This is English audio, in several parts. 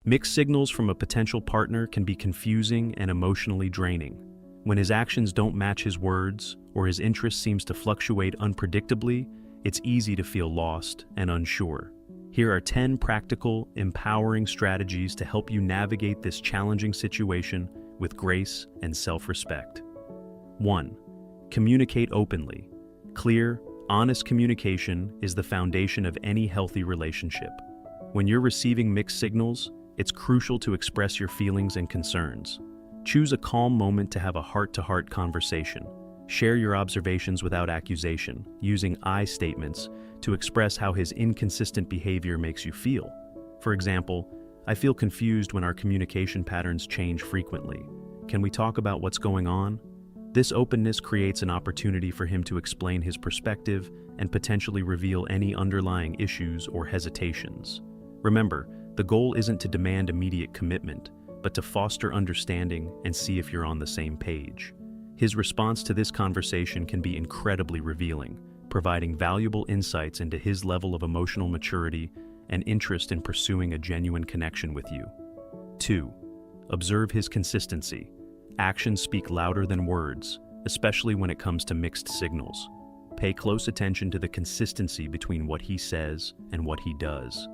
Mixed signals from a potential partner can be confusing and emotionally draining. When his actions don't match his words or his interest seems to fluctuate unpredictably, it's easy to feel lost and unsure. Here are 10 practical, empowering strategies to help you navigate this challenging situation with grace and self-respect. 1. Communicate openly. Clear, honest communication is the foundation of any healthy relationship. When you're receiving mixed signals, it's crucial to express your feelings and concerns. Choose a calm moment to have a heart-to-heart conversation. Share your observations without accusation, using I statements to express how his inconsistent behavior makes you feel. For example, I feel confused when our communication patterns change frequently. Can we talk about what's going on? This openness creates an opportunity for him to explain his perspective and potentially reveal any underlying issues or hesitations. Remember, the goal isn't to demand immediate commitment, but to foster understanding and see if you're on the same page. His response to this conversation can be incredibly revealing, providing valuable insights into his level of emotional maturity and interest in pursuing a genuine connection with you. 2. Observe his consistency. Actions speak louder than words, especially when it comes to mixed signals. Pay close attention to the consistency between what he says and what he does.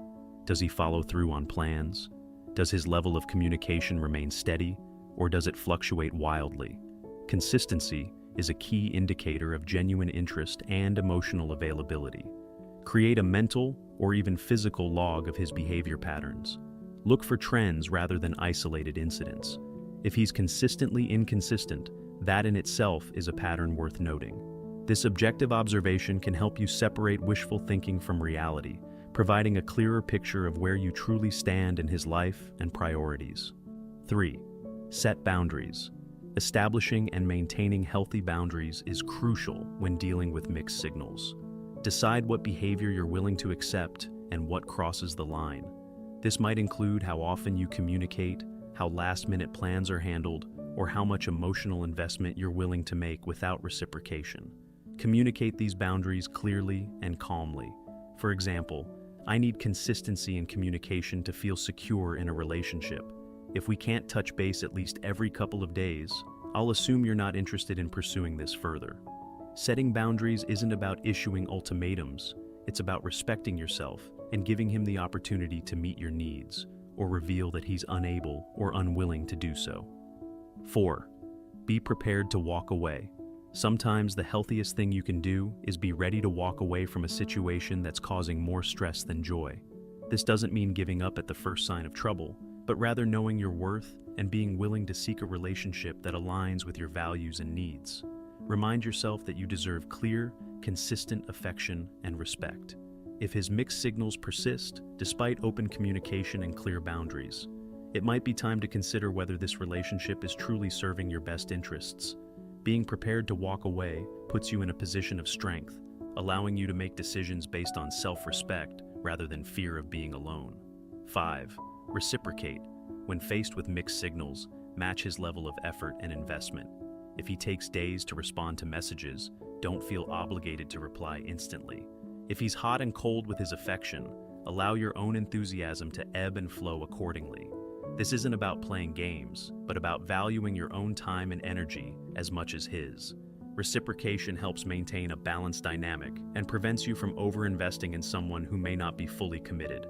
Does he follow through on plans? Does his level of communication remain steady, or does it fluctuate wildly? Consistency is a key indicator of genuine interest and emotional availability. Create a mental or even physical log of his behavior patterns. Look for trends rather than isolated incidents. If he's consistently inconsistent, that in itself is a pattern worth noting. This objective observation can help you separate wishful thinking from reality, providing a clearer picture of where you truly stand in his life and priorities. 3. Set boundaries. Establishing and maintaining healthy boundaries is crucial when dealing with mixed signals. Decide what behavior you're willing to accept and what crosses the line. This might include how often you communicate, how last-minute plans are handled, or how much emotional investment you're willing to make without reciprocation. Communicate these boundaries clearly and calmly. For example, I need consistency in communication to feel secure in a relationship. If we can't touch base at least every couple of days, I'll assume you're not interested in pursuing this further. Setting boundaries isn't about issuing ultimatums, it's about respecting yourself and giving him the opportunity to meet your needs, or reveal that he's unable or unwilling to do so. 4. Be prepared to walk away. Sometimes the healthiest thing you can do is be ready to walk away from a situation that's causing more stress than joy. This doesn't mean giving up at the first sign of trouble, but rather knowing your worth and being willing to seek a relationship that aligns with your values and needs. Remind yourself that you deserve clear, consistent affection and respect. If his mixed signals persist, despite open communication and clear boundaries, it might be time to consider whether this relationship is truly serving your best interests. Being prepared to walk away puts you in a position of strength, allowing you to make decisions based on self-respect rather than fear of being alone. 5. Reciprocate. When faced with mixed signals, match his level of effort and investment. If he takes days to respond to messages, don't feel obligated to reply instantly. If he's hot and cold with his affection, allow your own enthusiasm to ebb and flow accordingly. This isn't about playing games, but about valuing your own time and energy as much as his. Reciprocation helps maintain a balanced dynamic and prevents you from over-investing in someone who may not be fully committed.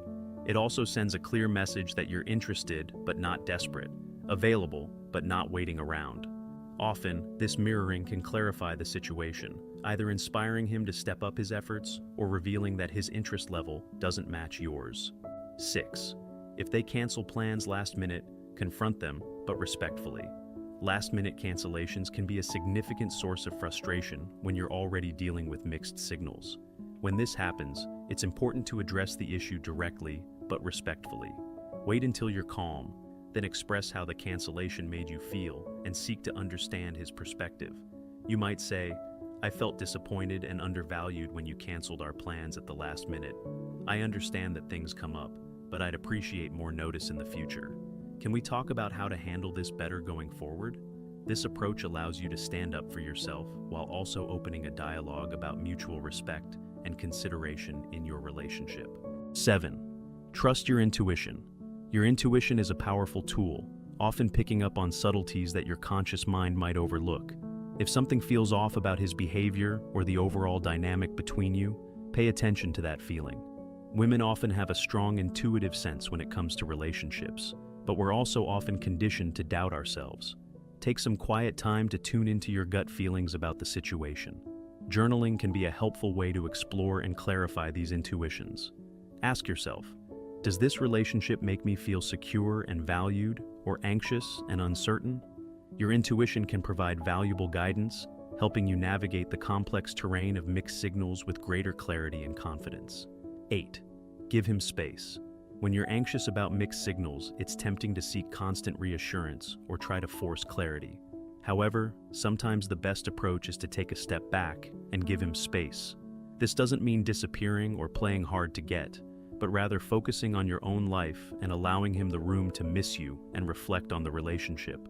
It also sends a clear message that you're interested but not desperate, available but not waiting around. Often, this mirroring can clarify the situation, either inspiring him to step up his efforts or revealing that his interest level doesn't match yours. 6. If they cancel plans last minute, confront them, but respectfully. Last-minute cancellations can be a significant source of frustration when you're already dealing with mixed signals. When this happens, it's important to address the issue directly, but respectfully. Wait until you're calm, then express how the cancellation made you feel and seek to understand his perspective. You might say, "I felt disappointed and undervalued when you canceled our plans at the last minute. I understand that things come up, but I'd appreciate more notice in the future. Can we talk about how to handle this better going forward?" This approach allows you to stand up for yourself while also opening a dialogue about mutual respect and consideration in your relationship. 7. Trust your intuition. Your intuition is a powerful tool, often picking up on subtleties that your conscious mind might overlook. If something feels off about his behavior or the overall dynamic between you, pay attention to that feeling. Women often have a strong intuitive sense when it comes to relationships, but we're also often conditioned to doubt ourselves. Take some quiet time to tune into your gut feelings about the situation. Journaling can be a helpful way to explore and clarify these intuitions. Ask yourself, does this relationship make me feel secure and valued, or anxious and uncertain? Your intuition can provide valuable guidance, helping you navigate the complex terrain of mixed signals with greater clarity and confidence. 8. Give him space. When you're anxious about mixed signals, it's tempting to seek constant reassurance or try to force clarity. However, sometimes the best approach is to take a step back and give him space. This doesn't mean disappearing or playing hard to get, but rather focusing on your own life and allowing him the room to miss you and reflect on the relationship.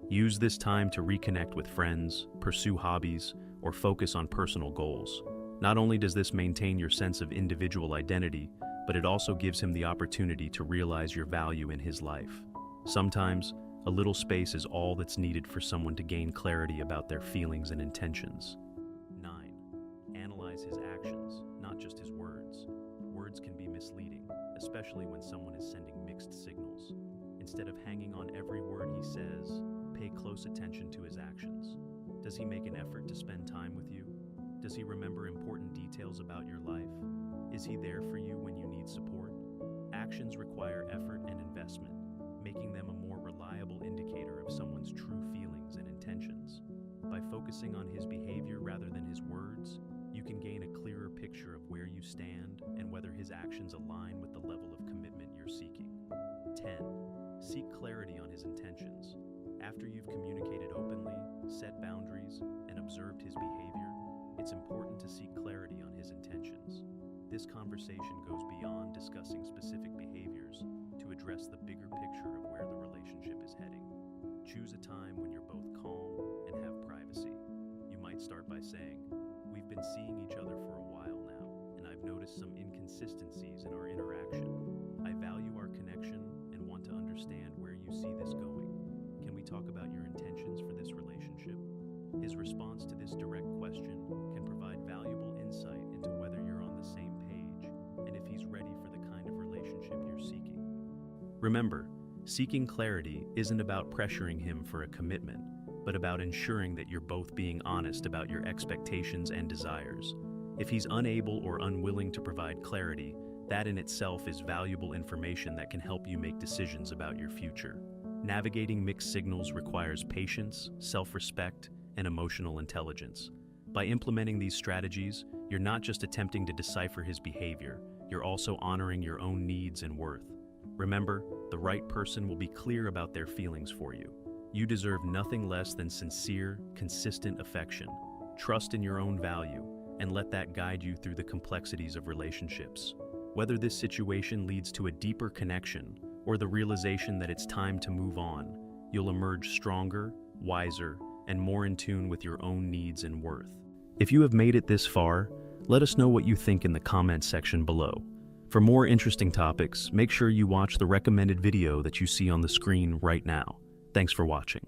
Use this time to reconnect with friends, pursue hobbies, or focus on personal goals. Not only does this maintain your sense of individual identity, but it also gives him the opportunity to realize your value in his life. Sometimes, a little space is all that's needed for someone to gain clarity about their feelings and intentions. 9. Analyze his actions, not just his words. Words can be misleading, especially when someone is sending mixed signals. Instead of hanging on every word he says, pay close attention to his actions. Does he make an effort to spend time with you? Does he remember important details about your life? Is he there for you when you need support? Actions require effort and investment, making them a more reliable indicator of someone's true feelings and intentions. By focusing on his behavior rather than his words, you can gain a clearer picture of where you stand and whether his actions align with the level of commitment you're seeking. 10. Seek clarity on his intentions. After you've communicated openly, set boundaries, and observed his behavior, it's important to seek clarity on his intentions. This conversation goes beyond discussing specific behaviors to address the bigger picture of where the relationship is heading. Choose a time when you're both calm and have privacy. You might start by saying, "We've been seeing each other for a while now, and I've noticed some inconsistencies in our interaction. I value our connection and want to understand where you see this going. Can we talk about your intentions for this relationship?" His response to this direct question can provide valuable insight into whether you're on the same page and if he's ready for the kind of relationship you're seeking. Remember, seeking clarity isn't about pressuring him for a commitment, but about ensuring that you're both being honest about your expectations and desires. If he's unable or unwilling to provide clarity, that in itself is valuable information that can help you make decisions about your future. Navigating mixed signals requires patience, self-respect, and emotional intelligence. By implementing these strategies, you're not just attempting to decipher his behavior, you're also honoring your own needs and worth. Remember, the right person will be clear about their feelings for you. You deserve nothing less than sincere, consistent affection. Trust in your own value, and let that guide you through the complexities of relationships. Whether this situation leads to a deeper connection or the realization that it's time to move on, you'll emerge stronger, wiser, and more in tune with your own needs and worth. If you have made it this far, let us know what you think in the comments section below. For more interesting topics, make sure you watch the recommended video that you see on the screen right now. Thanks for watching.